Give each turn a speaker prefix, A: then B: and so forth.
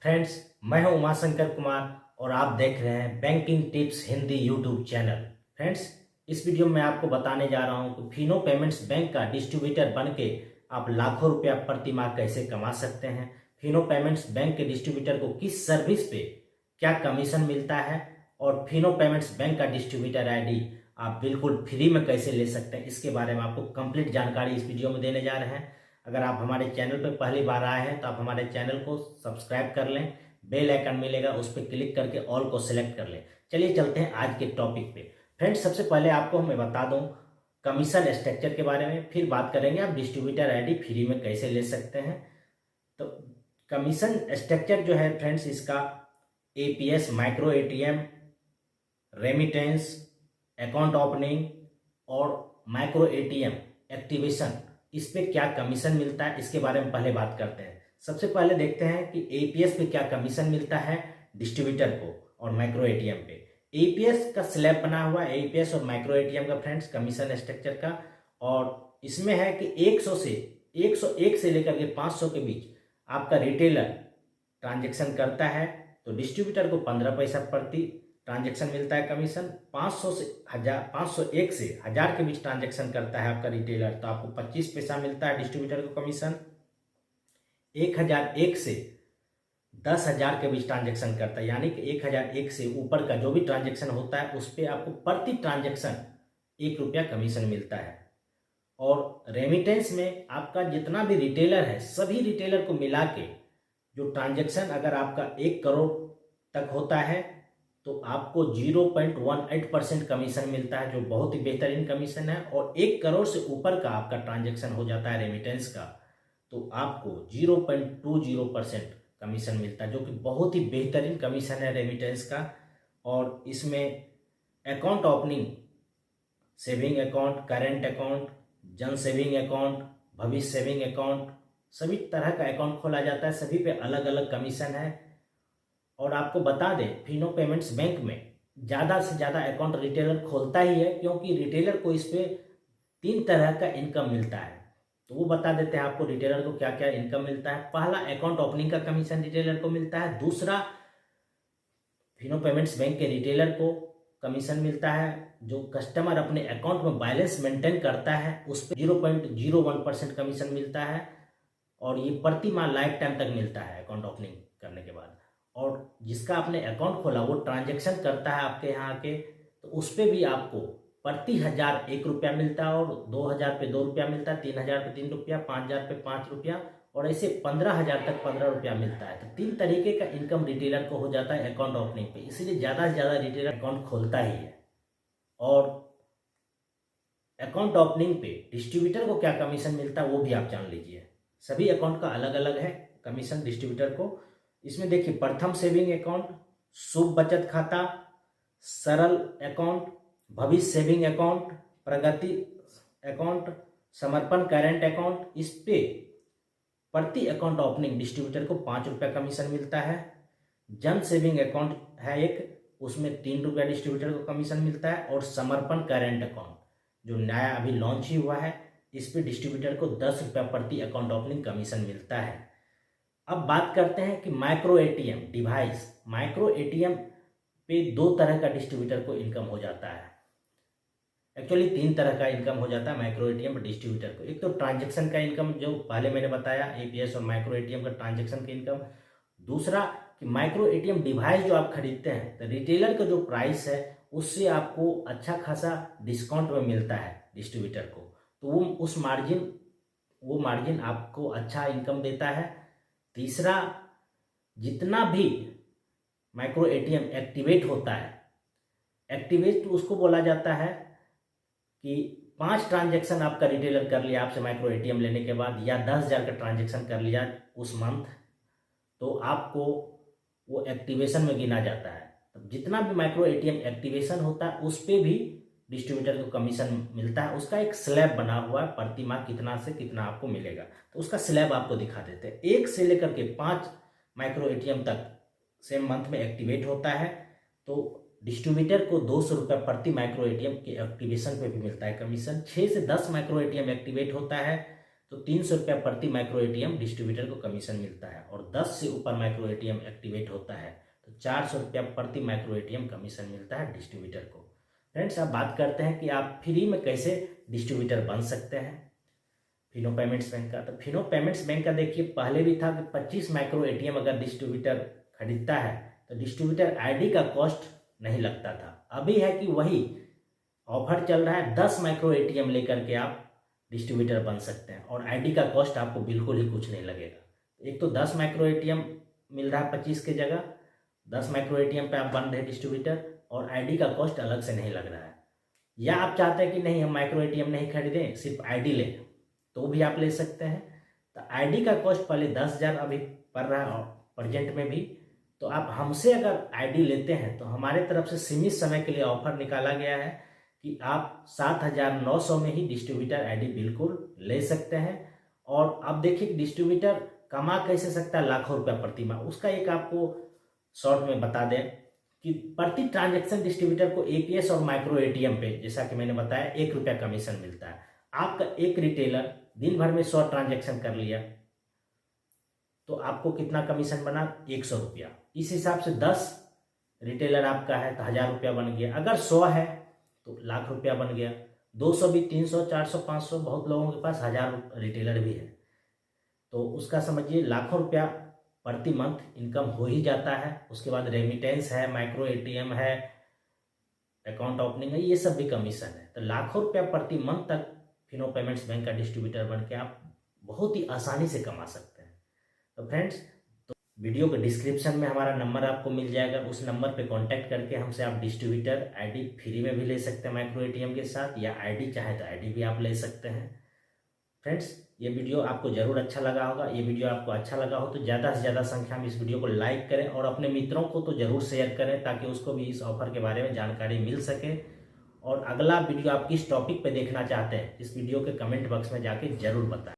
A: Friends, मैं हूं उमाशंकर कुमार और आप देख रहे हैं banking tips Hindi YouTube channel. Friends, इस वीडियो में आपको बताने जा रहा हूं कि फिनो पेमेंट्स बैंक का डिस्ट्रीब्यूटर बन के आप लाखों रुपया प्रति माह कैसे कमा सकते हैं। फिनो पेमेंट्स बैंक के डिस्ट्रीब्यूटर को किस सर्विस पे क्या कमीशन मिलता है और फिनो पेमेंट्स बैंक का डिस्ट्रीब्यूटर आईडी आप बिल्कुल फ्री में कैसे ले सकते हैं, इसके बारे में आपको कंप्लीट जानकारी इस वीडियो में देने जा रहे हैं। अगर आप हमारे चैनल पर पहली बार आए हैं तो आप हमारे चैनल को सब्सक्राइब कर लें, बेल आइकन मिलेगा उस पर क्लिक करके ऑल को सिलेक्ट कर लें। चलिए चलते हैं आज के टॉपिक पे। फ्रेंड्स, सबसे पहले आपको मैं बता दूं कमीशन स्ट्रक्चर के बारे में, फिर बात करेंगे आप डिस्ट्रीब्यूटर आईडी फ्री में कैसे ले सकते हैं। तो कमीशन स्ट्रक्चर जो है फ्रेंड्स, इसका APS, micro ATM, remittance, account opening और माइक्रो एटीएम एक्टिवेशन, इस पे क्या कमीशन मिलता है इसके बारे में पहले बात करते हैं। सबसे पहले देखते हैं कि एपीएस पे क्या कमीशन मिलता है डिस्ट्रीब्यूटर को और माइक्रो एटीएम पे। एपीएस का स्लैब बना हुआ है, एपीएस और माइक्रो एटीएम का फ्रेंड्स कमीशन स्ट्रक्चर का, और इसमें है कि 101 से लेकर के 500 के बीच आपका रिटेलर ट्रांजेक्शन करता है तो डिस्ट्रीब्यूटर को 15 पैसा प्रति ट्रांजेक्शन मिलता है कमीशन। 501 से 1000 के बीच ट्रांजेक्शन करता है आपका रिटेलर तो आपको 25 पैसा मिलता है डिस्ट्रीब्यूटर को कमीशन। 1001 से 10,000 के बीच ट्रांजेक्शन करता है, यानी कि 1001 से ऊपर का जो भी ट्रांजेक्शन होता है उस पर आपको प्रति ट्रांजेक्शन 1 रुपया कमीशन मिलता है। और रेमिटेंस में आपका जितना भी रिटेलर है सभी रिटेलर को मिला के जो ट्रांजेक्शन अगर आपका 1 करोड़ तक होता है तो आपको 0.18% कमीशन मिलता है, जो बहुत ही बेहतरीन कमीशन है। और 1 करोड़ से ऊपर का आपका ट्रांजेक्शन हो जाता है रेमिटेंस का तो आपको 0.20% कमीशन मिलता है, जो कि बहुत ही बेहतरीन कमीशन है रेमिटेंस का। और इसमें account opening, saving account, current account, जन सेविंग अकाउंट, भविष्य सेविंग अकाउंट, सभी तरह का अकाउंट खोला जाता है, सभी पे अलग अलग कमीशन है। और आपको बता दें फिनो पेमेंट्स बैंक में ज़्यादा से ज़्यादा अकाउंट रिटेलर खोलता ही है, क्योंकि रिटेलर को इस पे 3 तरह का इनकम मिलता है। तो वो बता देते हैं आपको रिटेलर को क्या क्या इनकम मिलता है। पहला, अकाउंट ओपनिंग का कमीशन रिटेलर को मिलता है। दूसरा, फिनो पेमेंट्स बैंक के रिटेलर को कमीशन मिलता है, जो कस्टमर अपने अकाउंट में बैलेंस मेंटेन करता है उस पर 0.01% कमीशन मिलता है, और ये प्रति माह लाइफ टाइम तक मिलता है अकाउंट ओपनिंग करने के बाद। और जिसका आपने अकाउंट खोला वो ट्रांजेक्शन करता है आपके यहाँ के तो उस पर भी आपको प्रति 1000 1 रुपया मिलता है, और 2000 पे 2 रुपया मिलता है, 3000 पे 3 रुपया, 5000 पे 5 रुपया, और ऐसे 15,000 तक 15 रुपया मिलता है। तो 3 तरीके का इनकम रिटेलर को हो जाता है अकाउंट ओपनिंग पे, इसीलिए ज़्यादा से ज़्यादा रिटेलर अकाउंट खोलता ही है। और अकाउंट ओपनिंग पे डिस्ट्रीब्यूटर को क्या कमीशन मिलता है वो भी आप जान लीजिए। सभी अकाउंट का अलग अलग है कमीशन डिस्ट्रीब्यूटर को। इसमें देखिए, प्रथम सेविंग अकाउंट, शुभ बचत खाता, सरल अकाउंट, भविष्य सेविंग अकाउंट, प्रगति अकाउंट, समर्पण करेंट अकाउंट, इस पे प्रति अकाउंट ओपनिंग डिस्ट्रीब्यूटर को 5 रुपया कमीशन मिलता है। जन सेविंग अकाउंट है एक, उसमें 3 रुपया डिस्ट्रीब्यूटर को कमीशन मिलता है। और समर्पण करेंट अकाउंट जो नया अभी लॉन्च ही हुआ है, इस पे डिस्ट्रीब्यूटर को 10 रुपया प्रति अकाउंट ओपनिंग कमीशन मिलता है। अब बात करते हैं कि micro ATM device. Micro ATM पे 2 तरह का डिस्ट्रीब्यूटर को इनकम हो जाता है, एक्चुअली 3 तरह का इनकम हो जाता है माइक्रो एटीएम पर डिस्ट्रीब्यूटर को। एक तो ट्रांजैक्शन का इनकम, जो पहले मैंने बताया एपीएस और माइक्रो एटीएम का ट्रांजैक्शन का इनकम। दूसरा कि माइक्रो एटीएम डिवाइस जो आप खरीदते हैं तो रिटेलर का जो प्राइस है उससे आपको अच्छा खासा डिस्काउंट में मिलता है डिस्ट्रीब्यूटर को, तो वो मार्जिन आपको अच्छा इनकम देता है। तीसरा, जितना भी माइक्रो एटीएम एक्टिवेट होता है, एक्टिवेट उसको बोला जाता है कि 5 ट्रांजैक्शन आपका रिटेलर कर लिया आपसे माइक्रो एटीएम लेने के बाद, या 10,000 का ट्रांजैक्शन कर लिया उस मंथ, तो आपको वो एक्टिवेशन में गिना जाता है। तो जितना भी माइक्रो एटीएम एक्टिवेशन होता है उस पर भी डिस्ट्रीब्यूटर को कमीशन मिलता है। उसका एक स्लैब बना हुआ है, प्रति माह कितना से कितना आपको मिलेगा, तो उसका स्लैब आपको दिखा देते हैं। 1 से लेकर के 5 माइक्रो एटीएम तक सेम मंथ में एक्टिवेट होता है तो डिस्ट्रीब्यूटर को 200 रुपये प्रति माइक्रो एटीएम के एक्टिवेशन पे भी मिलता है कमीशन। 6 से 10 माइक्रो एटीएम एक्टिवेट होता है तो 300 रुपया प्रति माइक्रो एटीएम डिस्ट्रीब्यूटर को कमीशन मिलता है, और 10 से ऊपर माइक्रो एटीएम एक्टिवेट होता है तो 400 रुपया प्रति माइक्रो एटीएम कमीशन मिलता है डिस्ट्रीब्यूटर को। फ्रेंड्स, अब बात करते हैं कि आप फ्री में कैसे डिस्ट्रीब्यूटर बन सकते हैं फिनो पेमेंट्स बैंक का। तो फिनो पेमेंट्स बैंक का देखिए, पहले भी था कि 25 माइक्रो एटीएम अगर डिस्ट्रीब्यूटर खरीदता है तो डिस्ट्रीब्यूटर आईडी का कॉस्ट नहीं लगता था। अभी है कि वही ऑफर चल रहा है, 10 माइक्रो एटीएम लेकर के आप डिस्ट्रीब्यूटर बन सकते हैं और आईडी का कॉस्ट आपको बिल्कुल ही कुछ नहीं लगेगा। एक तो 10 माइक्रो एटीएम मिल रहा है 25 की जगह, 10 माइक्रो एटीएम पे आप बन रहे डिस्ट्रीब्यूटर और आईडी का कॉस्ट अलग से नहीं लग रहा है। या आप चाहते हैं कि नहीं हम माइक्रो एटीएम नहीं खरीदें, सिर्फ आईडी लें, तो भी आप ले सकते हैं। तो आईडी का कॉस्ट पहले 10,000 अभी पड़ रहा है प्रेजेंट में भी। तो आप हमसे अगर आईडी लेते हैं तो हमारे तरफ से सीमित समय के लिए ऑफर निकाला गया है कि आप 7,900 में ही डिस्ट्रीब्यूटर आईडी बिल्कुल ले सकते हैं। और अब देखिए डिस्ट्रीब्यूटर कमा कैसे सकता है लाखों रुपया प्रति माह, उसका एक आपको शॉर्ट में बता दें कि प्रति ट्रांजैक्शन डिस्ट्रीब्यूटर को एपीएस और माइक्रो एटीएम पे, जैसा कि मैंने बताया, 1 रुपया कमीशन मिलता है। आपका एक रिटेलर दिन भर में 100 ट्रांजैक्शन कर लिया तो आपको कितना कमीशन बना, 100 रुपया। इस हिसाब से 10 रिटेलर आपका है तो 1,000 रुपया बन गया। अगर 100 है तो लाख रुपया बन गया। 200 भी, 300, 400, 500, बहुत लोगों के पास 1,000 रिटेलर भी है, तो उसका समझिए लाखों रुपया प्रति मंथ इनकम हो ही जाता है। उसके बाद रेमिटेंस है, माइक्रो एटीएम है, अकाउंट ओपनिंग है, ये सब भी कमीशन है। तो लाखों रुपया प्रति मंथ तक फिनो पेमेंट्स बैंक का डिस्ट्रीब्यूटर बन के आप बहुत ही आसानी से कमा सकते हैं। तो फ्रेंड्स, तो वीडियो के डिस्क्रिप्शन में हमारा नंबर आपको मिल जाएगा, उस नंबर पे कांटेक्ट करके हमसे आप डिस्ट्रीब्यूटर आईडी फ्री में भी ले सकते हैं माइक्रो एटीएम के साथ, या आईडी चाहे तो आईडी भी आप ले सकते हैं। फ्रेंड्स, ये वीडियो आपको जरूर अच्छा लगा होगा। ये वीडियो आपको अच्छा लगा हो तो ज़्यादा से ज़्यादा संख्या में इस वीडियो को लाइक करें और अपने मित्रों को तो ज़रूर शेयर करें ताकि उसको भी इस ऑफर के बारे में जानकारी मिल सके। और अगला वीडियो आप किस टॉपिक पे देखना चाहते हैं इस वीडियो के कमेंट बॉक्स में जाके जरूर बताएं।